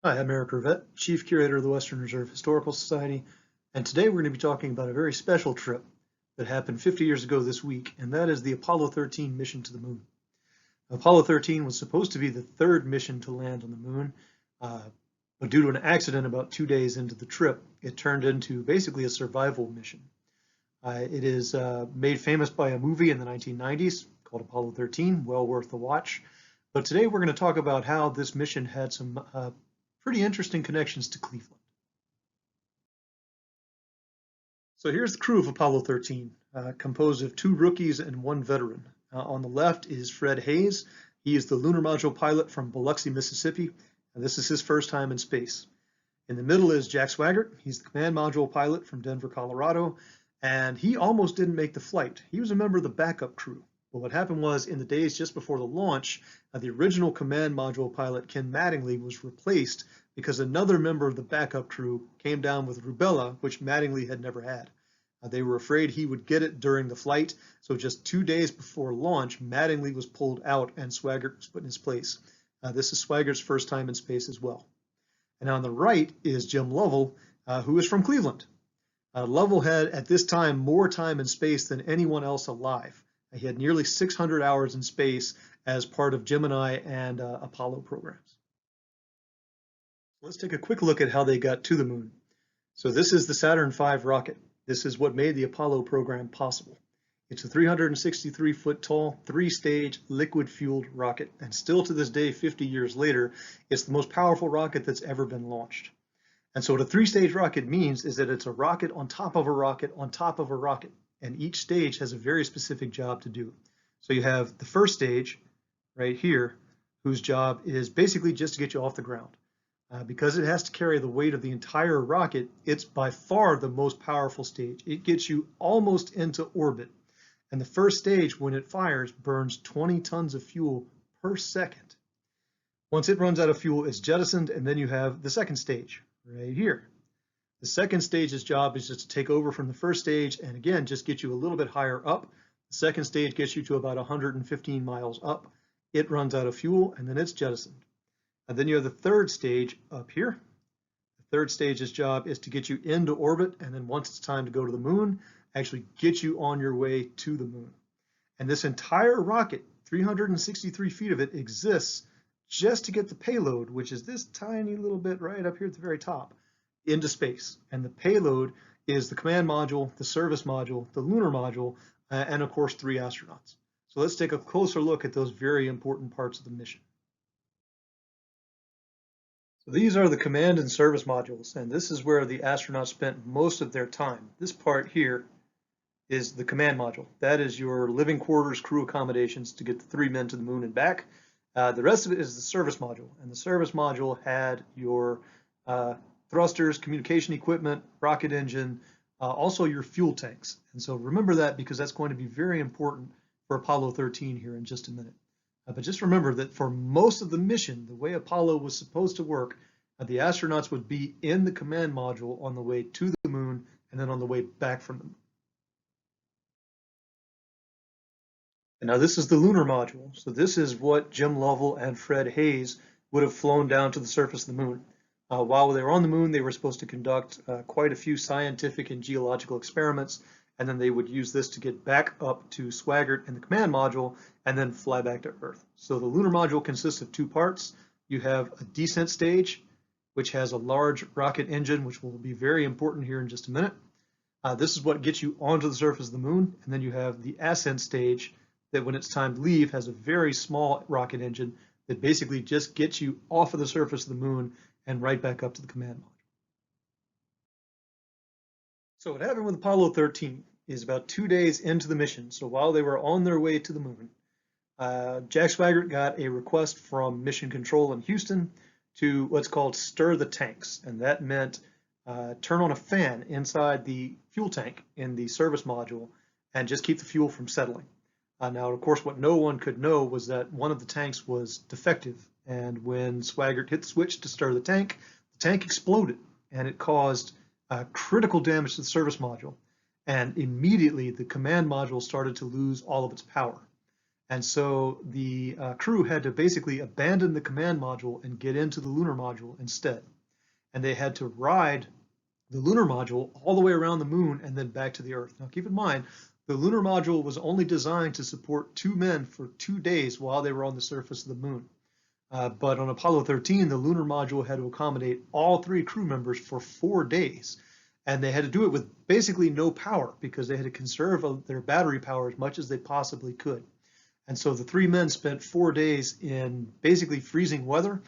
Hi, I'm Eric Rivet, Chief Curator of the Western Reserve Historical Society, and today we're going to be talking about a very special trip that happened 50 years ago this week, and that is the Apollo 13 mission to the moon. Apollo 13 was supposed to be the third mission to land on the moon, but due to an accident about 2 days into the trip, it turned into basically a survival mission. It is made famous by a movie in the 1990s called Apollo 13, well worth the watch. But today we're going to talk about how this mission had some pretty interesting connections to Cleveland. So here's the crew of Apollo 13, composed of 2 rookies and 1 veteran. On the left is Fred Hayes. He is the Lunar Module pilot from Biloxi, Mississippi, and this is his first time in space. In the middle is Jack Swigert. He's the Command Module pilot from Denver, Colorado, and he almost didn't make the flight. He was a member of the backup crew. But what happened was, in the days just before the launch, the original Command Module pilot, Ken Mattingly, was replaced because another member of the backup crew came down with rubella, which Mattingly had never had. They were afraid he would get it during the flight, so just 2 days before launch, Mattingly was pulled out and Swigert was put in his place. This is Swigert's first time in space as well. And on the right is Jim Lovell, who is from Cleveland. Lovell had, at this time, more time in space than anyone else alive. He had nearly 600 hours in space as part of Gemini and Apollo programs. Let's take a quick look at how they got to the moon. So this is the Saturn V rocket. This is what made the Apollo program possible. It's a 363-foot tall, 3-stage, liquid-fueled rocket, and still to this day, 50 years later, it's the most powerful rocket that's ever been launched. And so what a 3-stage rocket means is that it's a rocket on top of a rocket on top of a rocket. And each stage has a very specific job to do. So you have the first stage right here, whose job is basically just to get you off the ground. Because it has to carry the weight of the entire rocket, it's by far the most powerful stage. It gets you almost into orbit. And the first stage, when it fires, burns 20 tons of fuel per second. Once it runs out of fuel, it's jettisoned, and then you have the second stage right here. The second stage's job is just to take over from the first stage and again, just get you a little bit higher up. The second stage gets you to about 115 miles up. It runs out of fuel and then it's jettisoned. And then you have the third stage up here. The third stage's job is to get you into orbit, and then once it's time to go to the moon, actually get you on your way to the moon. And this entire rocket, 363 feet of it, exists just to get the payload, which is this tiny little bit right up here at the very top, into space. And the payload is the Command Module, the Service Module, the Lunar Module, and of course 3 astronauts. So let's take a closer look at those very important parts of the mission. So these are the Command and Service Modules, and this is where the astronauts spent most of their time. This part here is the Command Module. That is your living quarters, crew accommodations to get the 3 men to the moon and back. The rest of it is the Service Module, and the Service Module had your thrusters, communication equipment, rocket engine, also your fuel tanks. And so remember that because that's going to be very important for Apollo 13 here in just a minute. But just remember that for most of the mission, the way Apollo was supposed to work, the astronauts would be in the Command Module on the way to the moon and then on the way back from the moon. And now this is the Lunar Module. So this is what Jim Lovell and Fred Hayes would have flown down to the surface of the moon. While they were on the moon, they were supposed to conduct quite a few scientific and geological experiments, and then they would use this to get back up to Swigert and the Command Module and then fly back to Earth. So the Lunar Module consists of 2 parts. You have a descent stage, which has a large rocket engine, which will be very important here in just a minute. This is what gets you onto the surface of the moon, and then you have the ascent stage that when it's time to leave has a very small rocket engine that basically just gets you off of the surface of the moon and right back up to the Command Module. So what happened with Apollo 13 is about 2 days into the mission. So while they were on their way to the moon, Jack Swigert got a request from Mission Control in Houston to what's called stir the tanks. And that meant turn on a fan inside the fuel tank in the service module and just keep the fuel from settling. Now, of course, what no one could know was that one of the tanks was defective. And when Swigert hit the switch to stir the tank exploded and it caused critical damage to the service module. And immediately the Command Module started to lose all of its power. And so the crew had to basically abandon the command module and get into the lunar module instead. And they had to ride the lunar module all the way around the moon and then back to the Earth. Now keep in mind, the lunar module was only designed to support 2 men for 2 days while they were on the surface of the moon. But on Apollo 13, the lunar module had to accommodate all 3 crew members for 4 days. And they had to do it with basically no power because they had to conserve their battery power as much as they possibly could. And so the 3 men spent 4 days in basically freezing weather.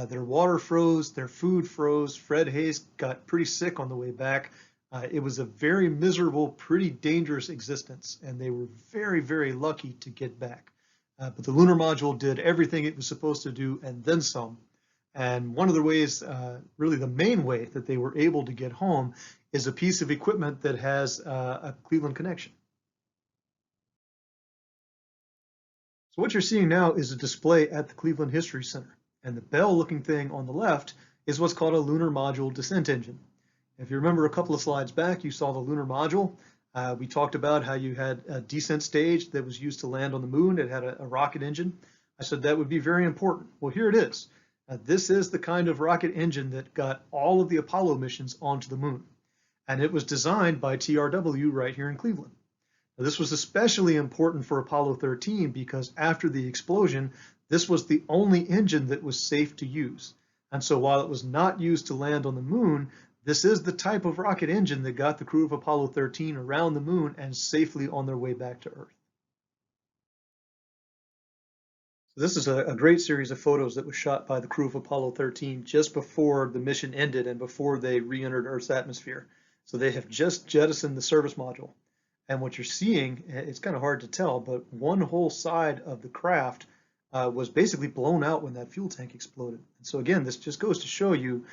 Their water froze, their food froze. Fred Hayes got pretty sick on the way back. It was a very miserable, pretty dangerous existence, and they were very, very lucky to get back. But the lunar module did everything it was supposed to do and then some. And one of the ways, really the main way that they were able to get home is a piece of equipment that has a Cleveland connection. So what you're seeing now is a display at the Cleveland History Center. And the bell-looking thing on the left is what's called a Lunar Module descent engine. If you remember a couple of slides back, you saw the Lunar Module. We talked about how you had a descent stage that was used to land on the moon. It had a rocket engine. I said that would be very important. Well, here it is. This is the kind of rocket engine that got all of the Apollo missions onto the moon. And it was designed by TRW right here in Cleveland. Now, this was especially important for Apollo 13 because after the explosion, this was the only engine that was safe to use. And so while it was not used to land on the moon, this is the type of rocket engine that got the crew of Apollo 13 around the moon and safely on their way back to Earth. So this is a great series of photos that was shot by the crew of Apollo 13 just before the mission ended and before they re-entered Earth's atmosphere. So they have just jettisoned the service module. And what you're seeing, it's kind of hard to tell, but one whole side of the craft was basically blown out when that fuel tank exploded. And so again, this just goes to show you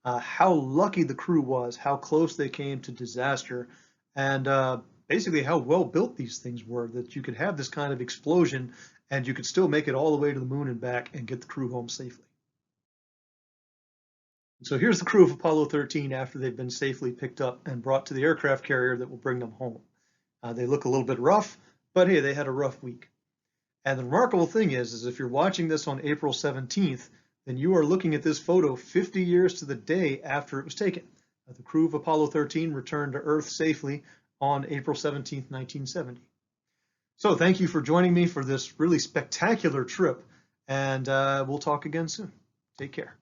how lucky the crew was, how close they came to disaster, and basically how well built these things were, that you could have this kind of explosion and you could still make it all the way to the moon and back and get the crew home safely. So here's the crew of Apollo 13 after they've been safely picked up and brought to the aircraft carrier that will bring them home. They look a little bit rough, but hey, they had a rough week. And the remarkable thing is if you're watching this on April 17th, then you are looking at this photo 50 years to the day after it was taken. The crew of Apollo 13 returned to Earth safely on April 17th, 1970. So thank you for joining me for this really spectacular trip, and we'll talk again soon. Take care.